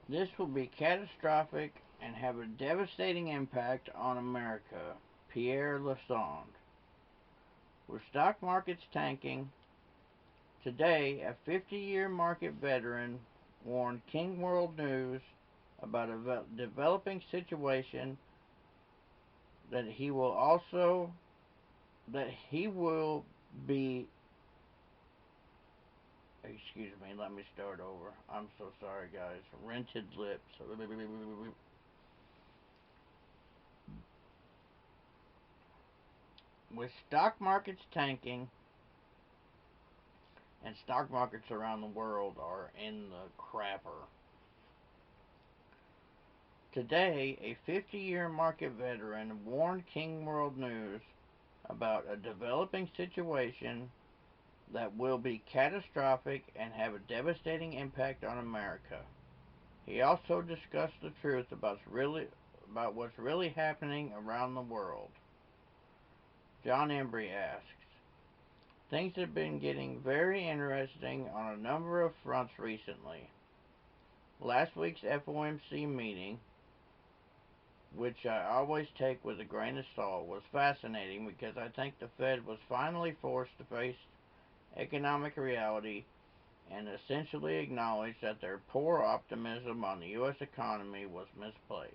This will be catastrophic and have a devastating impact on America. Pierre Lassonde. With stock markets tanking, today a 50-year market veteran warned King World News about a developing situation that he will also that he will be excuse me, let me start over. I'm so sorry guys. Rented lips. With stock markets tanking, and stock markets around the world are in the crapper. Today, a 50-year market veteran warned King World News about a developing situation that will be catastrophic and have a devastating impact on America. He also discussed the truth about what's really happening around the world. John Embry asks, things have been getting very interesting on a number of fronts recently. Last week's FOMC meeting, which I always take with a grain of salt, was fascinating because I think the Fed was finally forced to face economic reality and essentially acknowledge that their poor optimism on the U.S. economy was misplaced.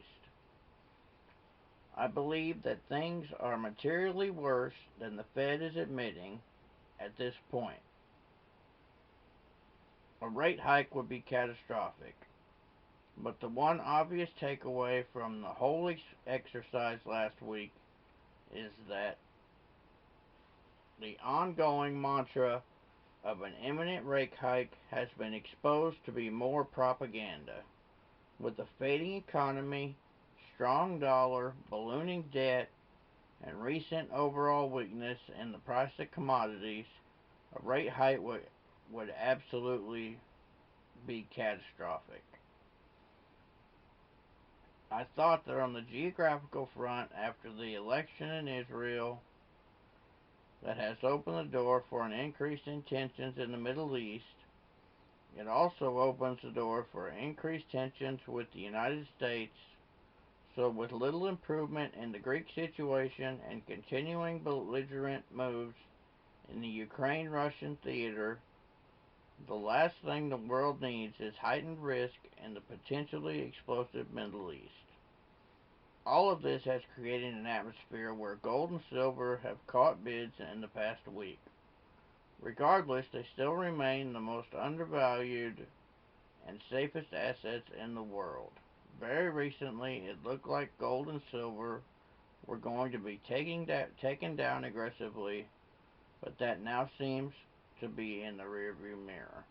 I believe that things are materially worse than the Fed is admitting at this point. A rate hike would be catastrophic. But the one obvious takeaway from the whole exercise last week is that the ongoing mantra of an imminent rate hike has been exposed to be more propaganda. With a fading economy, strong dollar, ballooning debt, and recent overall weakness in the price of commodities, a rate hike would absolutely be catastrophic. I thought that on the geographical front, after the election in Israel that has opened the door for an increase in tensions in the Middle East, it also opens the door for increased tensions with the United States. So, with little improvement in the Greek situation and continuing belligerent moves in the Ukraine Russian theater, the last thing the world needs is heightened risk in the potentially explosive Middle East. All of this has created an atmosphere where gold and silver have caught bids in the past week. Regardless, they still remain the most undervalued and safest assets in the world. Very recently, it looked like gold and silver were going to be taken down aggressively, but that now seems to be in the rearview mirror.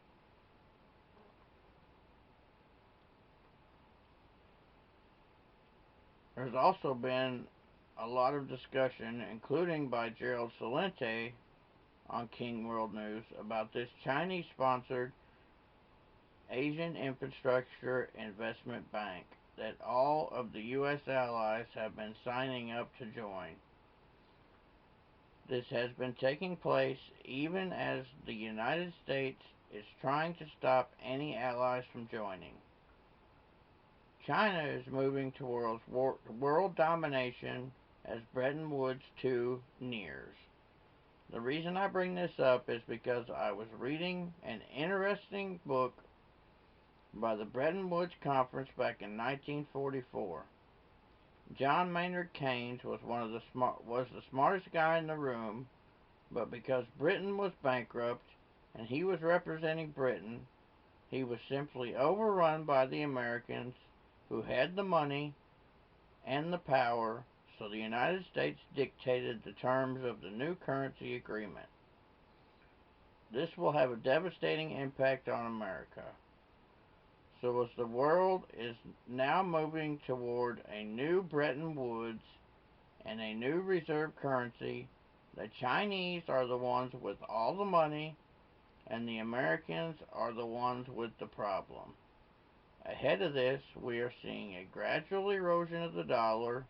There's also been a lot of discussion, including by Gerald Celente on King World News, about this Chinese sponsored Asian Infrastructure Investment Bank that all of the U.S. allies have been signing up to join. This has been taking place even as the United States is trying to stop any allies from joining. China is moving towards world domination as Bretton Woods II nears. The reason I bring this up is because I was reading an interesting book by the Bretton Woods Conference back in 1944. John Maynard Keynes was the smartest guy in the room, but because Britain was bankrupt and he was representing Britain, he was simply overrun by the Americans who had the money and the power, so the United States dictated the terms of the new currency agreement. This will have a devastating impact on America. So as the world is now moving toward a new Bretton Woods and a new reserve currency, the Chinese are the ones with all the money and the Americans are the ones with the problem. Ahead of this, we are seeing a gradual erosion of the dollar.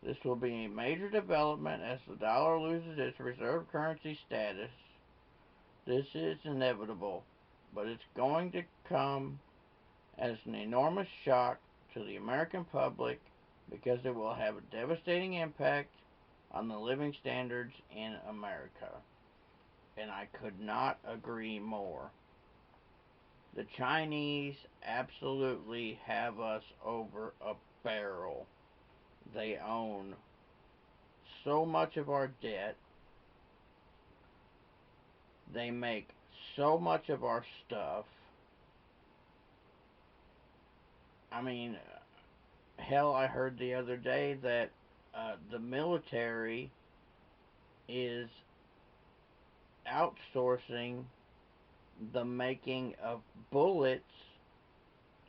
This will be a major development as the dollar loses its reserve currency status. This is inevitable, but it's going to come as an enormous shock to the American public because it will have a devastating impact on the living standards in America. And I could not agree more. The Chinese absolutely have us over a barrel. They own so much of our debt. They make so much of our stuff. I mean, hell, I heard the other day that the military is outsourcing the making of bullets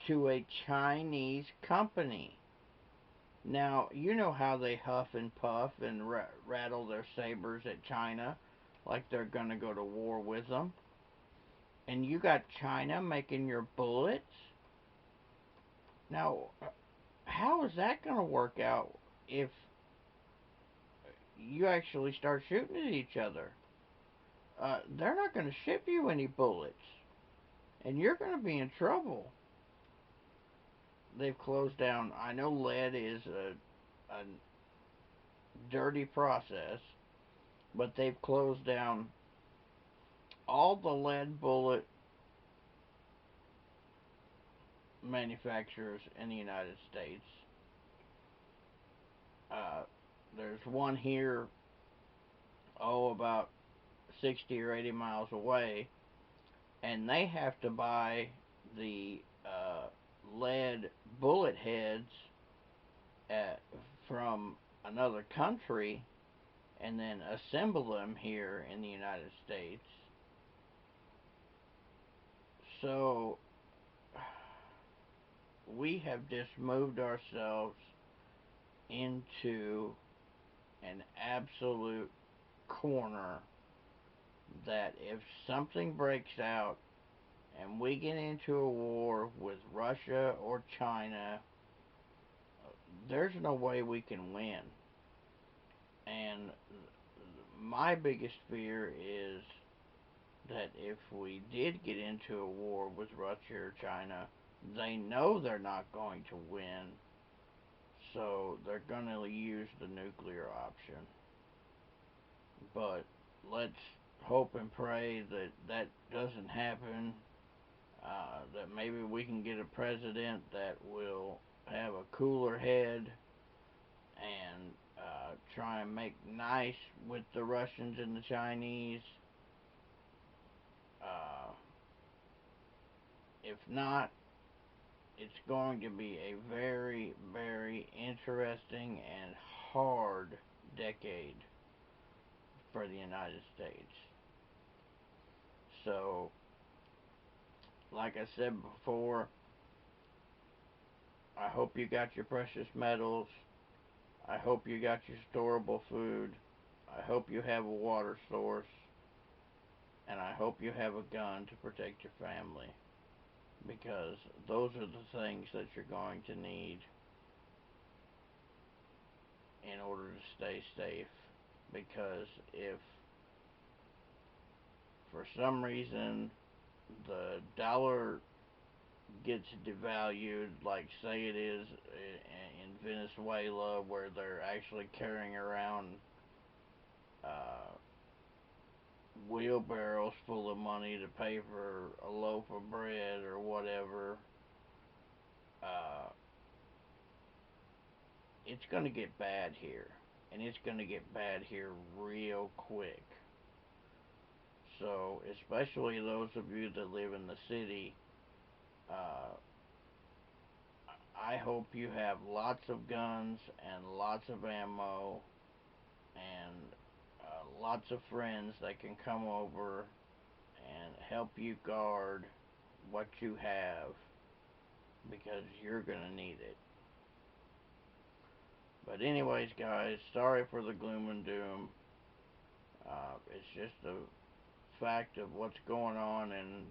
to a Chinese company. Now, you know how they huff and puff and rattle their sabers at China like they're going to go to war with them. And you got China making your bullets? Now, how is that going to work out if you actually start shooting at each other? They're not going to ship you any bullets, and you're going to be in trouble. They've closed down. I know lead is a dirty process, but they've closed down all the lead bullet manufacturers in the United States. Uh, there's one here, about 60 or 80 miles away, and they have to buy the lead bullet heads at, from another country and then assemble them here in the United States. So we have just moved ourselves into an absolute corner that if something breaks out and we get into a war with Russia or China, there's no way we can win. And my biggest fear is that if we did get into a war with Russia or China, they know they're not going to win, so they're going to use the nuclear option. But let's hope and pray that that doesn't happen. That maybe we can get a president that will have a cooler head and try and make nice with the Russians and the Chinese. Uh, if not, it's going to be a very, very interesting and hard decade for the United States. So, like I said before, I hope you got your precious metals. I hope you got your storable food. I hope you have a water source. And I hope you have a gun to protect your family. Because those are the things that you're going to need in order to stay safe. Because if for some reason the dollar gets devalued, like say it is in Venezuela, where they're actually carrying around uh, wheelbarrows full of money to pay for a loaf of bread or whatever, uh, it's going to get bad here. And it's going to get bad here real quick. So, especially those of you that live in the city, uh, I hope you have lots of guns and lots of ammo and lots of friends that can come over and help you guard what you have because you're going to need it. But anyways, guys, sorry for the gloom and doom. It's just a fact of what's going on in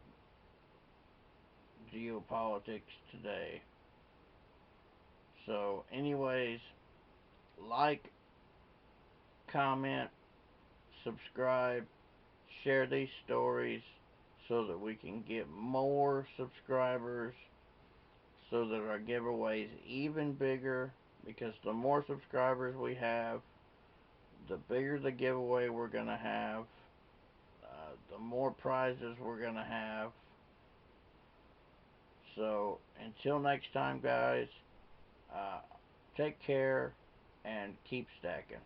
geopolitics today. So, anyways, like, comment, subscribe, share these stories so that we can get more subscribers so that our giveaway is even bigger, because the more subscribers we have, the bigger the giveaway we're going to have, the more prizes we're going to have. So until next time, guys, take care and keep stacking.